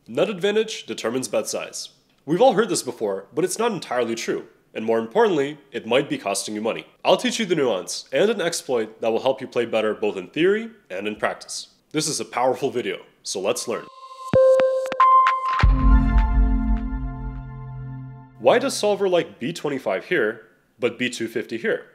Nut advantage determines bet size. We've all heard this before, but it's not entirely true. And more importantly, it might be costing you money. I'll teach you the nuance and an exploit that will help you play better both in theory and in practice. This is a powerful video, so let's learn. Why does solver like b25 here, but b250 here?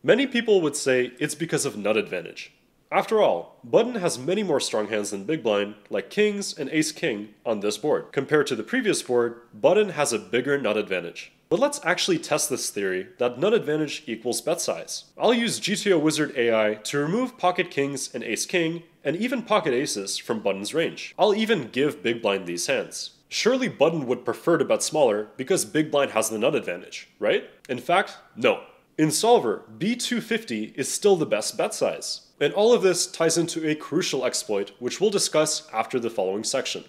Many people would say it's because of nut advantage. After all, button has many more strong hands than big blind, like kings and ace-king on this board. Compared to the previous board, button has a bigger nut advantage. But let's actually test this theory that nut advantage equals bet size. I'll use GTO Wizard AI to remove pocket kings and ace-king, and even pocket aces from button's range. I'll even give big blind these hands. Surely button would prefer to bet smaller because big blind has the nut advantage, right? In fact, no. In solver, b250 is still the best bet size. And all of this ties into a crucial exploit, which we'll discuss after the following section.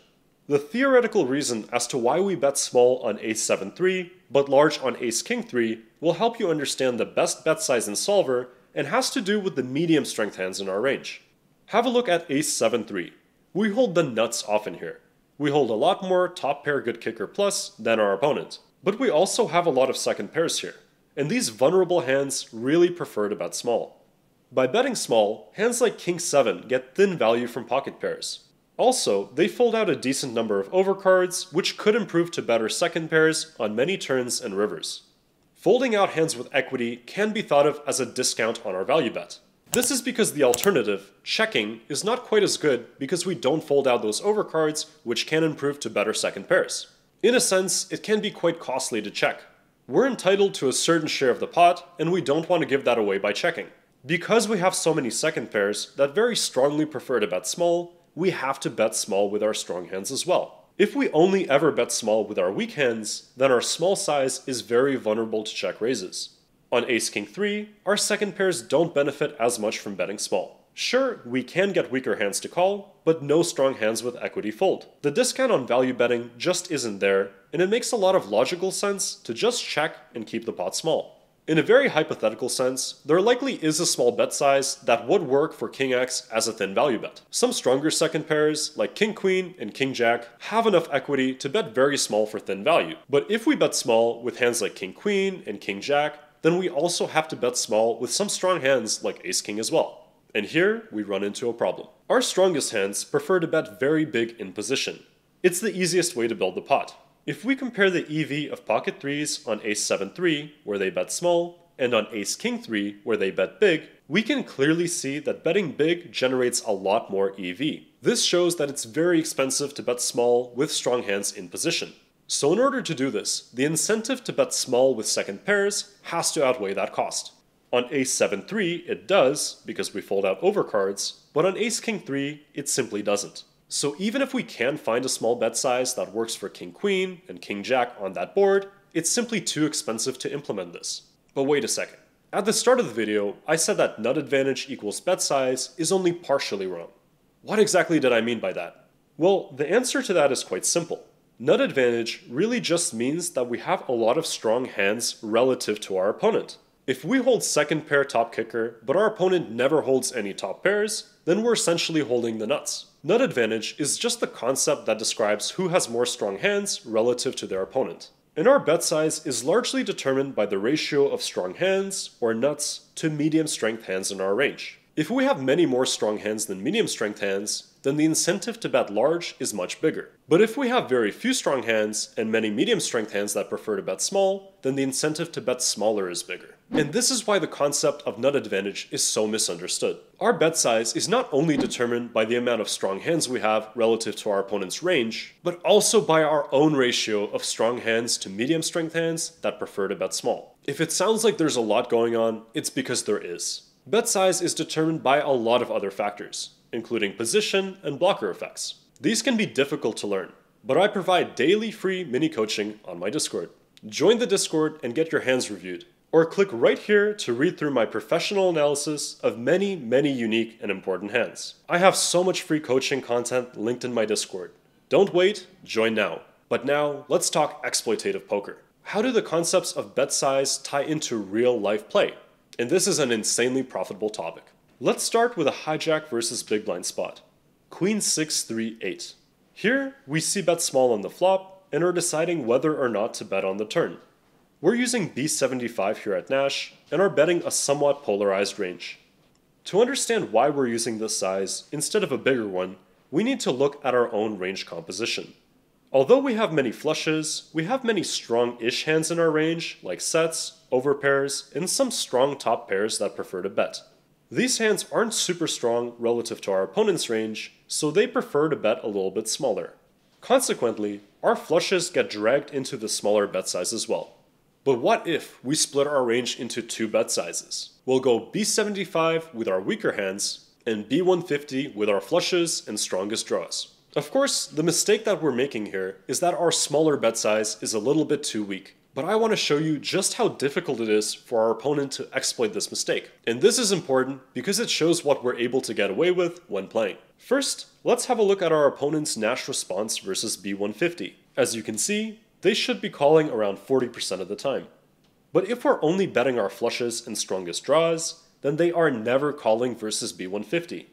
The theoretical reason as to why we bet small on ace-7-3, but large on ace-king-3 will help you understand the best bet size in solver and has to do with the medium strength hands in our range. Have a look at ace-7-3. We hold the nuts often here. We hold a lot more top pair good kicker plus than our opponent. But we also have a lot of second pairs here. And these vulnerable hands really prefer to bet small. By betting small, hands like king 7 get thin value from pocket pairs. Also, they fold out a decent number of overcards, which could improve to better second pairs on many turns and rivers. Folding out hands with equity can be thought of as a discount on our value bet. This is because the alternative, checking, is not quite as good because we don't fold out those overcards, which can improve to better second pairs. In a sense, it can be quite costly to check. We're entitled to a certain share of the pot, and we don't want to give that away by checking. Because we have so many second pairs that very strongly prefer to bet small, we have to bet small with our strong hands as well. If we only ever bet small with our weak hands, then our small size is very vulnerable to check raises. On ace-king-3, our second pairs don't benefit as much from betting small. Sure, we can get weaker hands to call, but no strong hands with equity fold. The discount on value betting just isn't there, and it makes a lot of logical sense to just check and keep the pot small. In a very hypothetical sense, there likely is a small bet size that would work for king x as a thin value bet. Some stronger second pairs, like king queen and king jack, have enough equity to bet very small for thin value. But if we bet small with hands like king queen and king jack, then we also have to bet small with some strong hands like ace king as well. And here we run into a problem. Our strongest hands prefer to bet very big in position. It's the easiest way to build the pot. If we compare the EV of pocket 3s on ace-7-3, where they bet small, and on ace-king-3, where they bet big, we can clearly see that betting big generates a lot more EV. This shows that it's very expensive to bet small with strong hands in position. So in order to do this, the incentive to bet small with second pairs has to outweigh that cost. On ace-7-3 it does, because we fold out overcards, but on ace-king-3 it simply doesn't. So even if we can find a small bet size that works for king-queen and king-jack on that board, it's simply too expensive to implement this. But wait a second. At the start of the video, I said that nut advantage equals bet size is only partially wrong. What exactly did I mean by that? Well, the answer to that is quite simple. Nut advantage really just means that we have a lot of strong hands relative to our opponent. If we hold second pair top kicker, but our opponent never holds any top pairs, then we're essentially holding the nuts. Nut advantage is just the concept that describes who has more strong hands relative to their opponent. And our bet size is largely determined by the ratio of strong hands, or nuts, to medium strength hands in our range. If we have many more strong hands than medium strength hands, then the incentive to bet large is much bigger. But if we have very few strong hands and many medium strength hands that prefer to bet small, then the incentive to bet smaller is bigger. And this is why the concept of nut advantage is so misunderstood. Our bet size is not only determined by the amount of strong hands we have relative to our opponent's range, but also by our own ratio of strong hands to medium strength hands that prefer to bet small. If it sounds like there's a lot going on, it's because there is. Bet size is determined by a lot of other factors, including position and blocker effects. These can be difficult to learn, but I provide daily free mini coaching on my Discord. Join the Discord and get your hands reviewed, or click right here to read through my professional analysis of many unique and important hands. I have so much free coaching content linked in my Discord. Don't wait, join now. But now, let's talk exploitative poker. How do the concepts of bet size tie into real life play? And this is an insanely profitable topic. Let's start with a hijack versus big blind spot. Queen 6-3-8. Here, we see bet small on the flop and are deciding whether or not to bet on the turn. We're using B75 here at Nash and are betting a somewhat polarized range. To understand why we're using this size instead of a bigger one, we need to look at our own range composition. Although we have many flushes, we have many strong-ish hands in our range, like sets, overpairs, and some strong top pairs that prefer to bet. These hands aren't super strong relative to our opponent's range, so they prefer to bet a little bit smaller. Consequently, our flushes get dragged into the smaller bet size as well. But what if we split our range into two bet sizes? We'll go B75 with our weaker hands, and B150 with our flushes and strongest draws. Of course, the mistake that we're making here is that our smaller bet size is a little bit too weak. But I want to show you just how difficult it is for our opponent to exploit this mistake. And this is important because it shows what we're able to get away with when playing. First, let's have a look at our opponent's Nash response versus B150. As you can see, they should be calling around 40% of the time. But if we're only betting our flushes and strongest draws, then they are never calling versus B150.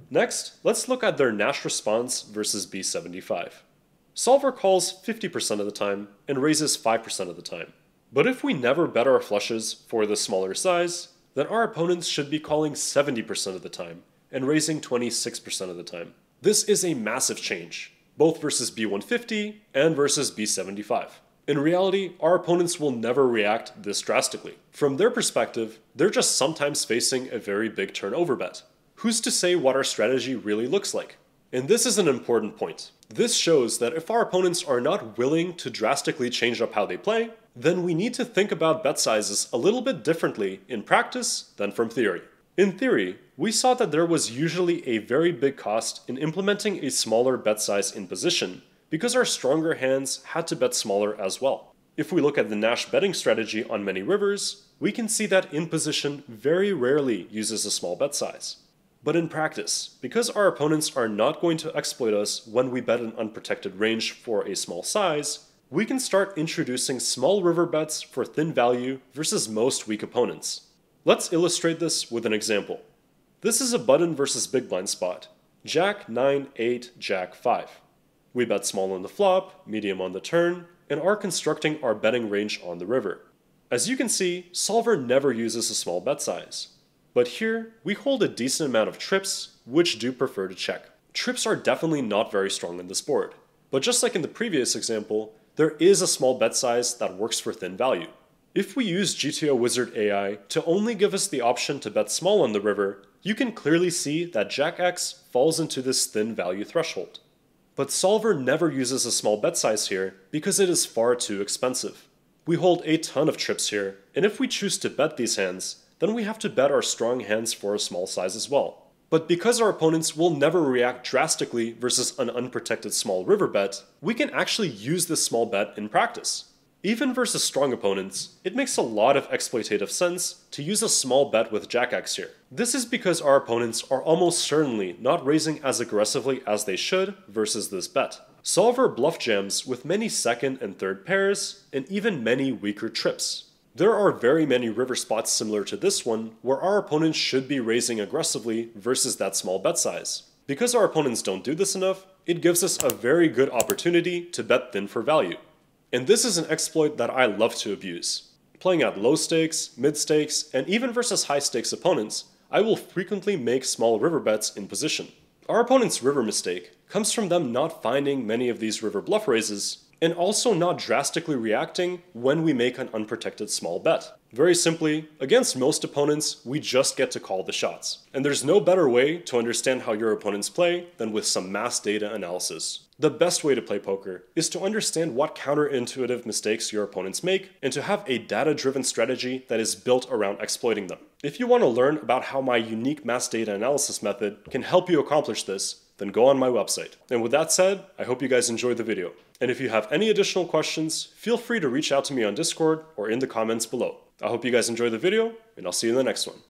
Next, let's look at their Nash response versus B75. Solver calls 50% of the time and raises 5% of the time. But if we never bet our flushes for the smaller size, then our opponents should be calling 70% of the time and raising 26% of the time. This is a massive change, both versus B150 and versus B75. In reality, our opponents will never react this drastically. From their perspective, they're just sometimes facing a very big turn overbet. Who's to say what our strategy really looks like? And this is an important point. This shows that if our opponents are not willing to drastically change up how they play, then we need to think about bet sizes a little bit differently in practice than from theory. In theory, we saw that there was usually a very big cost in implementing a smaller bet size in position because our stronger hands had to bet smaller as well. If we look at the Nash betting strategy on many rivers, we can see that in position very rarely uses a small bet size. But in practice, because our opponents are not going to exploit us when we bet an unprotected range for a small size, we can start introducing small river bets for thin value versus most weak opponents. Let's illustrate this with an example. This is a button versus big blind spot. Jack 9, 8, Jack 5. We bet small on the flop, medium on the turn, and are constructing our betting range on the river. As you can see, Solver never uses a small bet size. But here, we hold a decent amount of trips, which do prefer to check. Trips are definitely not very strong in this board. But just like in the previous example, there is a small bet size that works for thin value. If we use GTO Wizard AI to only give us the option to bet small on the river, you can clearly see that Jack X falls into this thin value threshold. But Solver never uses a small bet size here because it is far too expensive. We hold a ton of trips here, and if we choose to bet these hands, then we have to bet our strong hands for a small size as well. But because our opponents will never react drastically versus an unprotected small river bet, we can actually use this small bet in practice. Even versus strong opponents, it makes a lot of exploitative sense to use a small bet with Jack X here. This is because our opponents are almost certainly not raising as aggressively as they should versus this bet. Solver bluff jams with many second and third pairs, and even many weaker trips. There are very many river spots similar to this one where our opponents should be raising aggressively versus that small bet size. Because our opponents don't do this enough, it gives us a very good opportunity to bet thin for value. And this is an exploit that I love to abuse. Playing at low stakes, mid stakes, and even versus high stakes opponents, I will frequently make small river bets in position. Our opponent's river mistake comes from them not finding many of these river bluff raises, and also not drastically reacting when we make an unprotected small bet. Very simply, against most opponents, we just get to call the shots. And there's no better way to understand how your opponents play than with some mass data analysis. The best way to play poker is to understand what counterintuitive mistakes your opponents make and to have a data-driven strategy that is built around exploiting them. If you want to learn about how my unique mass data analysis method can help you accomplish this, then go on my website. And with that said, I hope you guys enjoyed the video. And if you have any additional questions, feel free to reach out to me on Discord or in the comments below. I hope you guys enjoyed the video, and I'll see you in the next one.